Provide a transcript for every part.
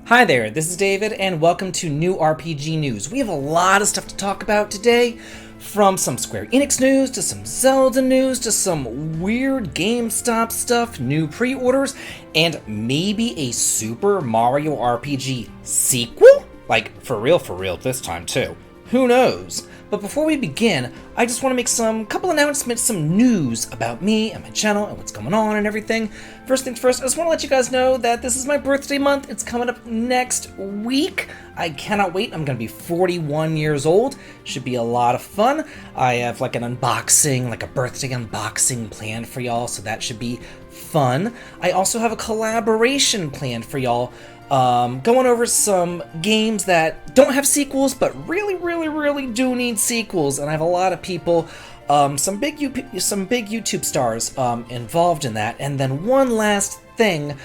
Hi there, this is David, and welcome to New RPG News. We have a lot of stuff to talk about today, from some Square Enix news, to some Zelda news, to some weird GameStop stuff, new pre-orders, and maybe a Super Mario RPG sequel? Like, for real this time too. Who knows? But before we begin, I just want to make some couple announcements, some news about me and my channel and what's going on and everything. First things first, I just want to let you guys know that this is my birthday month. It's coming up next week. I cannot wait. I'm going to be 41 years old. Should be a lot of fun. I have like an unboxing, like a birthday unboxing planned for y'all, so that should be fun. I also have a collaboration planned for y'all. Going over some games that don't have sequels, but really do need sequels, and I have a lot of people, some big YouTube stars involved in that. And then one last thing,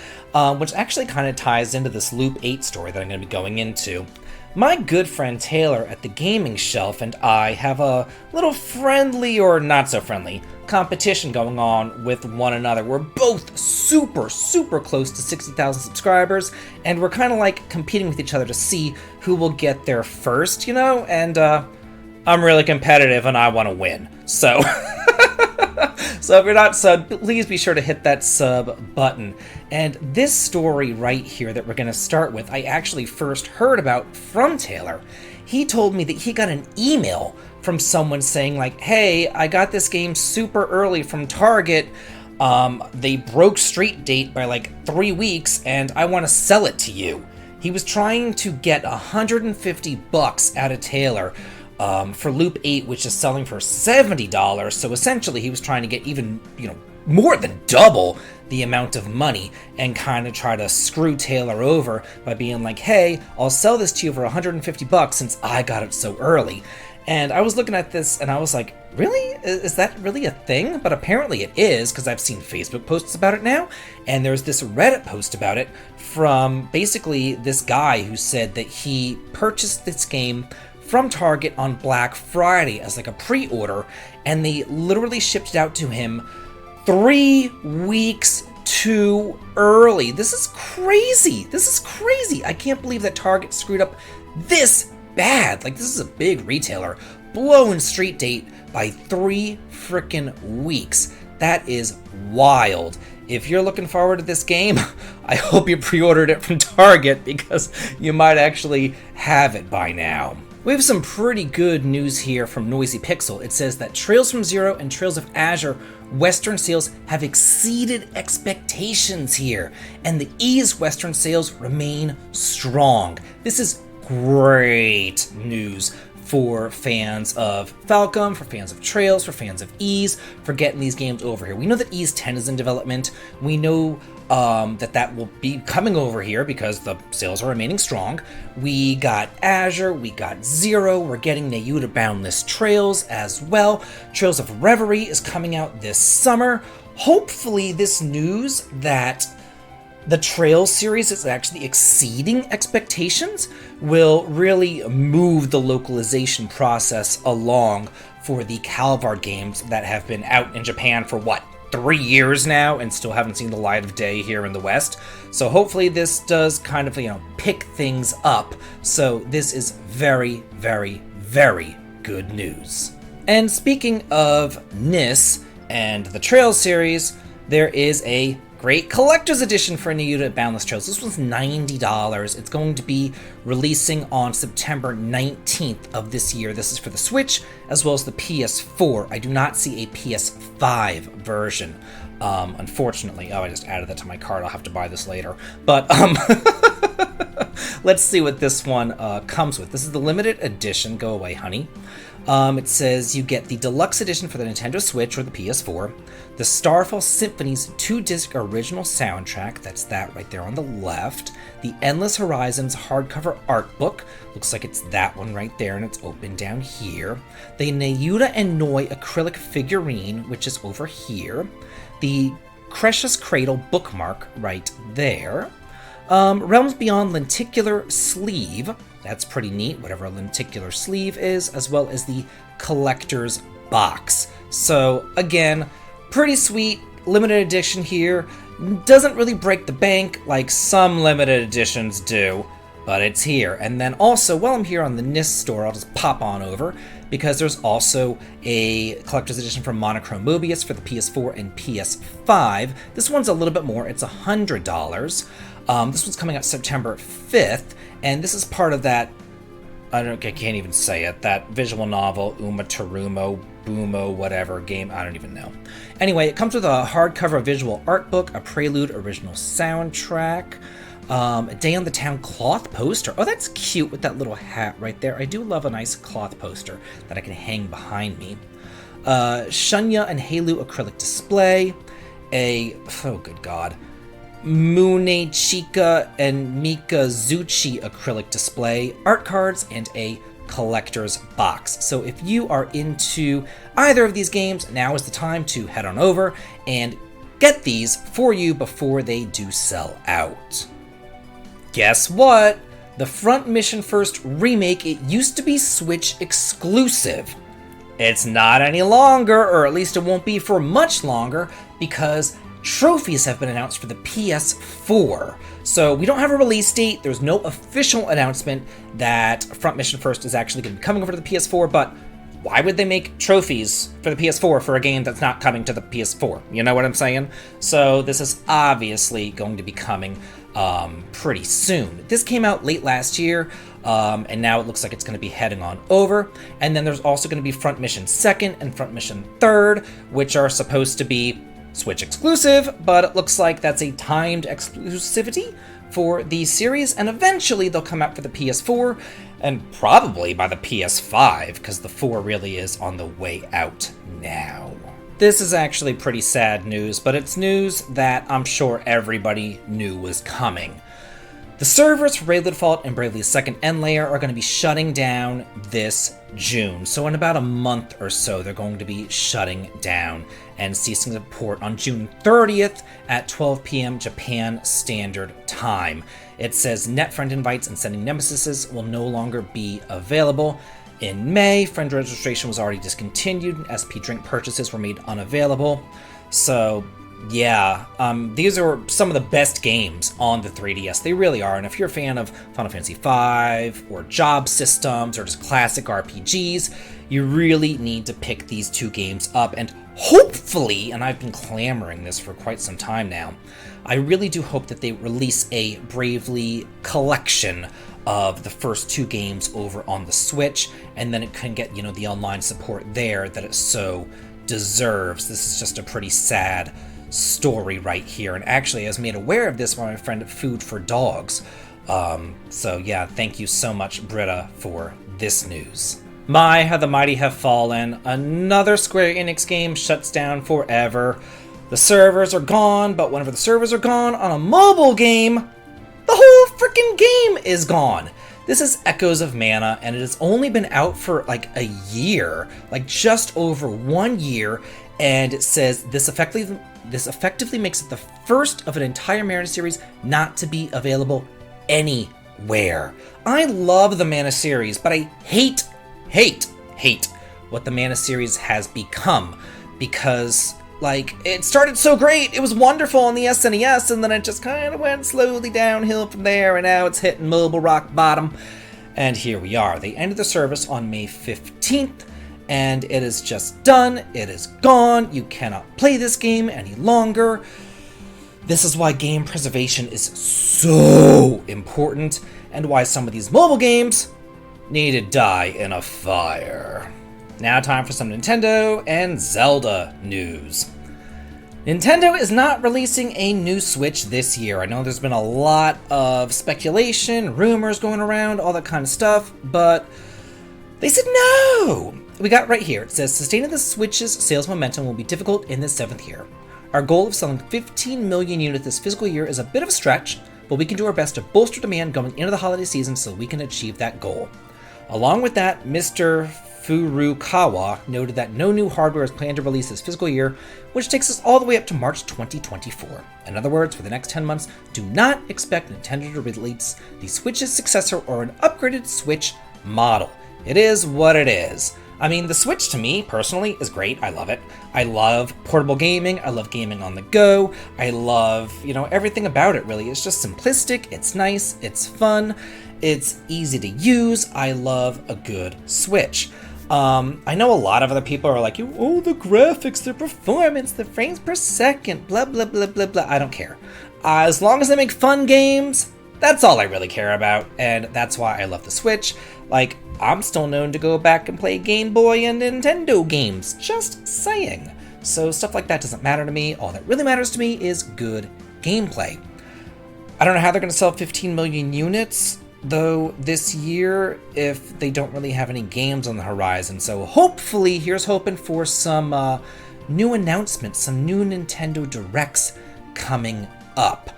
which actually kind of ties into this Loop 8 story that I'm going to be going into. My good friend Taylor at the Gaming Shelf and I have a little friendly, or not so friendly, competition going on with one another. We're both super close to 60,000 subscribers, and we're kind of like competing with each other to see who will get there first, you know? And I'm really competitive and I want to win. So So if you're not subbed, please be sure to hit that sub button. And this story right here that we're going to start with, I actually first heard about from Taylor. He told me that he got an email from someone saying like, hey, I got this game super early from Target. They broke street date by like 3 weeks and I want to sell it to you. He was trying to get $150 out of Taylor for Loop 8, which is selling for $70. So essentially he was trying to get even, more than double the amount of money and kind of try to screw Taylor over by being like, hey, I'll sell this to you for $150 since I got it so early. And I was looking at this and I was like, really? Is that really a thing? But apparently it is, because I've seen Facebook posts about it now, and there's this Reddit post about it from basically this guy who said that he purchased this game from Target on Black Friday as like a pre-order, and they literally shipped it out to him 3 weeks too early. This is crazy. I can't believe that Target screwed up this bad. Like, this is a big retailer blowing street date by 3 freaking weeks. That is wild. If you're looking forward to this game, I hope you pre-ordered it from Target, because you might actually have it by now. We have some pretty good news here from Noisy Pixel. It says that Trails from Zero and Trails of Azure Western sales have exceeded expectations here, and the Ys Western sales remain strong. This is great news for fans of Falcom, for fans of Trails, for fans of Ys, for getting these games over here. We know that Ys 10 is in development. We know that will be coming over here because the sales are remaining strong. We got Azure, we got Zero, we're getting Nayuta Boundless Trails as well. Trails of Reverie is coming out this summer. Hopefully this news that the Trails series is actually exceeding expectations will really move the localization process along for the Calvard games that have been out in Japan for 3 years now and still haven't seen the light of day here in the West. So hopefully this does kind of, pick things up. So this is very good news. And speaking of NIS and the Trails series, there is a great collector's edition for Nayuta Boundless Trails. This was $90. It's going to be releasing on September 19th of this year. This is for the Switch as well as the PS4. I do not see a PS5 version, unfortunately. Oh, I just added that to my cart. I'll have to buy this later. But let's see what this one comes with. This is the limited edition. Go away, honey. It says you get the deluxe edition for the Nintendo Switch or the PS4, the Starfall Symphony's 2-disc original soundtrack, that's that right there on the left, the Endless Horizons hardcover art book, looks like it's that one right there and it's open down here, the Nayuta and Noi acrylic figurine, which is over here, the Crecious Cradle bookmark right there, Realms Beyond lenticular sleeve, that's pretty neat, whatever a lenticular sleeve is, as well as the collector's box. So again, pretty sweet, limited edition here. Doesn't really break the bank like some limited editions do, but it's here. And then also, while I'm here on the NIST store, I'll just pop on over, because there's also a collector's edition from Monochrome Mobius for the PS4 and PS5. This one's a little bit more, it's $100. This one's coming out September 5th, and this is part of that, I can't even say it, that visual novel, Uma Terumo, Boomo, whatever game, I don't even know. Anyway, it comes with a hardcover visual art book, a Prelude original soundtrack, a Day on the Town cloth poster. Oh, that's cute with that little hat right there. I do love a nice cloth poster that I can hang behind me. Shunya and Halu acrylic display, oh good god, Mune Chika and Mikazuchi acrylic display, art cards, and a collector's box. So if you are into either of these games, now is the time to head on over and get these for you before they do sell out. Guess what? The Front Mission First remake, it used to be Switch exclusive. It's not any longer, or at least it won't be for much longer, because trophies have been announced for the PS4. So we don't have a release date, there's no official announcement that Front Mission First is actually going to be coming over to the PS4, but why would they make trophies for the PS4 for a game that's not coming to the PS4? You know what I'm saying? So this is obviously going to be coming pretty soon. This came out late last year, and now it looks like it's going to be heading on over. And then there's also going to be Front Mission 2nd and Front Mission 3rd, which are supposed to be Switch exclusive, but it looks like that's a timed exclusivity for the series, and eventually they'll come out for the PS4, and probably by the PS5, because the 4 really is on the way out now. This is actually pretty sad news, but it's news that I'm sure everybody knew was coming. The servers for Bravely Default and Bravely Second End Layer are going to be shutting down this June. So in about a month or so, they're going to be shutting down and ceasing support on June 30th at 12 p.m. Japan Standard Time. It says net friend invites and sending nemesises will no longer be available. In May, friend registration was already discontinued, and SP drink purchases were made unavailable. So yeah, these are some of the best games on the 3DS. They really are. And if you're a fan of Final Fantasy V or job systems or just classic RPGs, you really need to pick these two games up. And hopefully, and I've been clamoring this for quite some time now, I really do hope that they release a Bravely collection of the first two games over on the Switch, and then it can get, the online support there that it so deserves. This is just a pretty sad story right here, and actually I was made aware of this by my friend Food for Dogs. So yeah, thank you so much, Britta, for this news. My, how the mighty have fallen. Another Square Enix game shuts down forever. The servers are gone, but whenever the servers are gone on a mobile game, the whole freaking game is gone. This is Echoes of Mana, and it has only been out for like a year, like just over 1 year, and it says this effectively makes it the first of an entire Mana series not to be available anywhere. I love the Mana series, but I hate what the Mana series has become, because it started so great, it was wonderful on the SNES, and then it just kind of went slowly downhill from there, and now it's hitting mobile rock bottom. And here we are. They ended the service on May 15th, and it is just done. It is gone. You cannot play this game any longer. This is why game preservation is so important, and why some of these mobile games need to die in a fire. Now time for some Nintendo and Zelda news. Nintendo is not releasing a new Switch this year. I know there's been a lot of speculation, rumors going around, all that kind of stuff, but they said no! We got right here. It says, sustaining the Switch's sales momentum will be difficult in the 7th year. Our goal of selling 15 million units this fiscal year is a bit of a stretch, but we can do our best to bolster demand going into the holiday season so we can achieve that goal. Along with that, Mr. Furukawa noted that no new hardware is planned to release this fiscal year, which takes us all the way up to March 2024. In other words, for the next 10 months, do not expect Nintendo to release the Switch's successor or an upgraded Switch model. It is what it is. I mean, the Switch to me, personally, is great. I love it. I love portable gaming. I love gaming on the go. I love, everything about it, really. It's just simplistic. It's nice. It's fun. It's easy to use. I love a good Switch. I know a lot of other people are like, oh, the graphics, the performance, the frames per second, blah, blah, blah, blah, blah. I don't care. As long as they make fun games, that's all I really care about, and that's why I love the Switch. Like, I'm still known to go back and play Game Boy and Nintendo games, just saying. So stuff like that doesn't matter to me. All that really matters to me is good gameplay. I don't know how they're going to sell 15 million units, though, this year, if they don't really have any games on the horizon. So hopefully, here's hoping for some new announcements, some new Nintendo Directs coming up.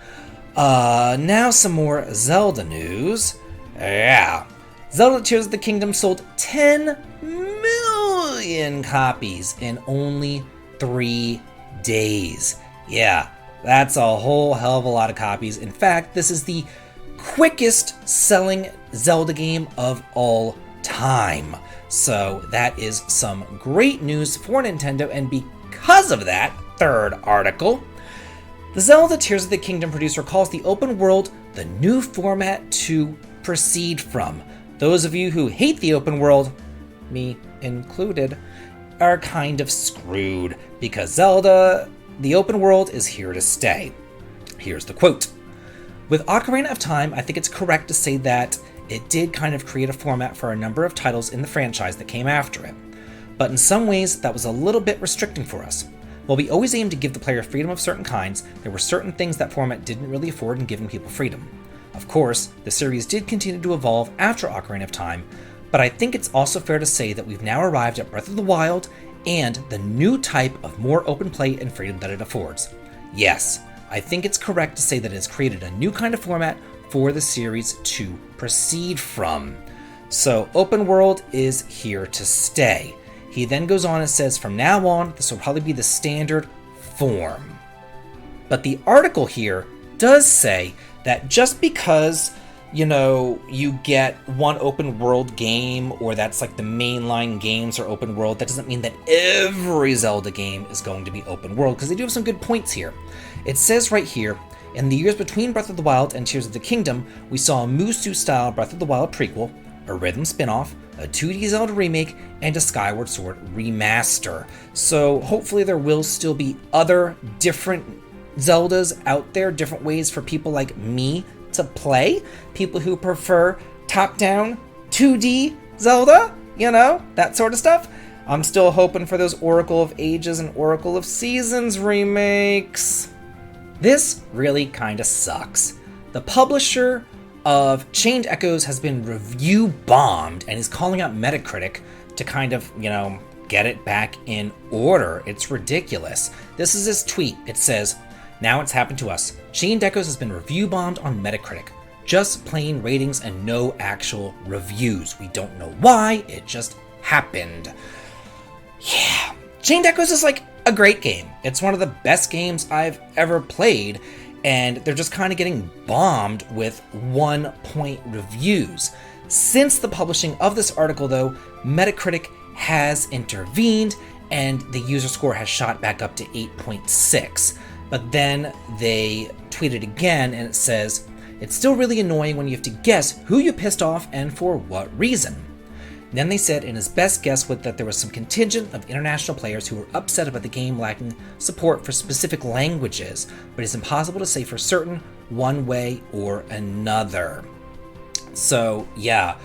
Now some more Zelda news. Yeah. Zelda Tears of the Kingdom sold 10 million copies in only 3 days. Yeah, that's a whole hell of a lot of copies. In fact, this is the quickest selling Zelda game of all time. So that is some great news for Nintendo, and because of that, third article, the Zelda Tears of the Kingdom producer calls the open world the new format to proceed from. Those of you who hate the open world, me included, are kind of screwed, because Zelda, the open world, is here to stay. Here's the quote. With Ocarina of Time, I think it's correct to say that it did kind of create a format for a number of titles in the franchise that came after it. But in some ways, that was a little bit restricting for us. While we always aimed to give the player freedom of certain kinds, there were certain things that format didn't really afford in giving people freedom. Of course, the series did continue to evolve after Ocarina of Time, but I think it's also fair to say that we've now arrived at Breath of the Wild and the new type of more open play and freedom that it affords. Yes, I think it's correct to say that it has created a new kind of format for the series to proceed from. So, open world is here to stay. He then goes on and says, from now on, this will probably be the standard form. But the article here does say that just because, you get one open world game, or that's like the mainline games are open world, that doesn't mean that every Zelda game is going to be open world, because they do have some good points here. It says right here, in the years between Breath of the Wild and Tears of the Kingdom, we saw a Musou-style Breath of the Wild prequel, a Rhythm spin-off, a 2D Zelda remake, and a Skyward Sword remaster. So hopefully there will still be other different Zeldas out there, different ways for people like me to play, people who prefer top-down 2D Zelda, that sort of stuff. I'm still hoping for those Oracle of Ages and Oracle of Seasons remakes. This really kind of sucks. The publisher of Chained Echoes has been review bombed and is calling out Metacritic to kind of, get it back in order. It's ridiculous. This is his tweet. It says, now it's happened to us. Chained Echoes has been review bombed on Metacritic. Just plain ratings and no actual reviews. We don't know why, it just happened. Yeah, Chained Echoes is like a great game. It's one of the best games I've ever played, and they're just kind of getting bombed with 1-point reviews. Since the publishing of this article, though, Metacritic has intervened, and the user score has shot back up to 8.6. But then they tweeted again, and it says, it's still really annoying when you have to guess who you pissed off and for what reason. Then they said in his best guess was that there was some contingent of international players who were upset about the game lacking support for specific languages, but it's impossible to say for certain one way or another. So, yeah.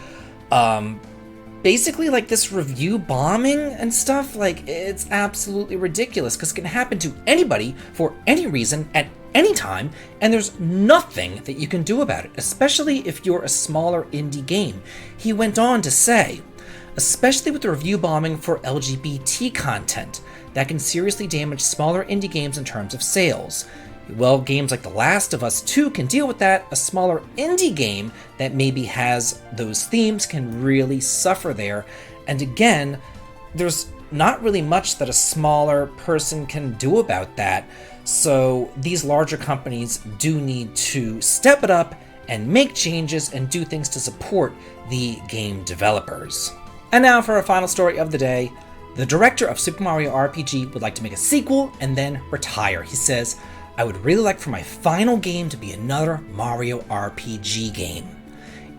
Basically, like, this review bombing and stuff, like, it's absolutely ridiculous, because it can happen to anybody for any reason at any time, and there's nothing that you can do about it, especially if you're a smaller indie game. He went on to say, especially with the review bombing for LGBT content, that can seriously damage smaller indie games in terms of sales. Well, games like The Last of Us 2 can deal with that. A smaller indie game that maybe has those themes can really suffer there. And again, there's not really much that a smaller person can do about that. So these larger companies do need to step it up and make changes and do things to support the game developers. And now for our final story of the day. The director of Super Mario RPG would like to make a sequel and then retire. He says, "I would really like for my final game to be another Mario RPG game."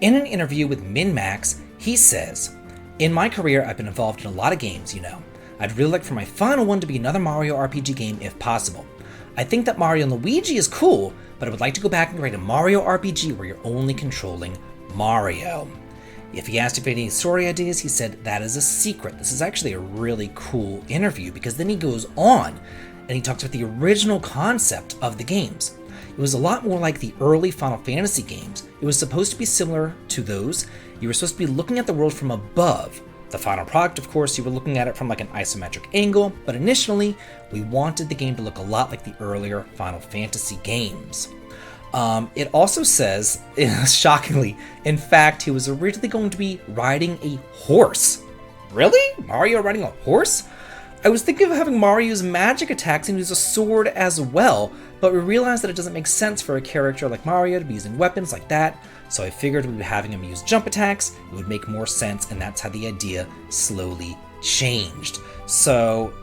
In an interview with MinMax, he says, "In my career, I've been involved in a lot of games, I'd really like for my final one to be another Mario RPG game if possible. I think that Mario and Luigi is cool, but I would like to go back and create a Mario RPG where you're only controlling Mario." If he asked if he had any story ideas, he said that is a secret. This is actually a really cool interview because then he goes on and he talks about the original concept of the games. It was a lot more like the early Final Fantasy games. It was supposed to be similar to those. You were supposed to be looking at the world from above. The final product, of course, you were looking at it from like an isometric angle, but initially, we wanted the game to look a lot like the earlier Final Fantasy games. It also says, shockingly, in fact, he was originally going to be riding a horse. Really? Mario riding a horse? I was thinking of having Mario use magic attacks and use a sword as well, but we realized that it doesn't make sense for a character like Mario to be using weapons like that, so I figured we'd be having him use jump attacks, it would make more sense, and that's how the idea slowly changed. So,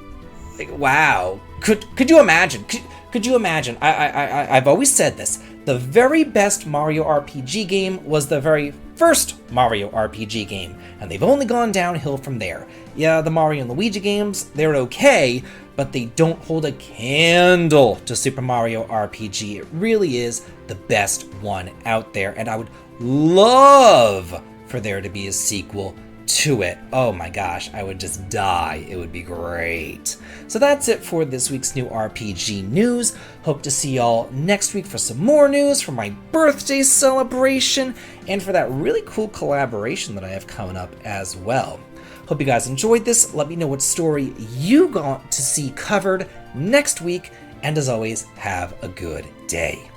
wow. Could you imagine? Could you imagine? I've always said this. The very best Mario RPG game was the very first Mario RPG game, and they've only gone downhill from there. Yeah, the Mario and Luigi games, they're okay, but they don't hold a candle to Super Mario RPG. It really is the best one out there, and I would love for there to be a sequel to it. Oh my gosh, I would just die. It would be great. So that's it for this week's new RPG news. Hope to see y'all next week for some more news, for my birthday celebration, and for that really cool collaboration that I have coming up as well. Hope you guys enjoyed this. Let me know what story you got to see covered next week, and as always, have a good day.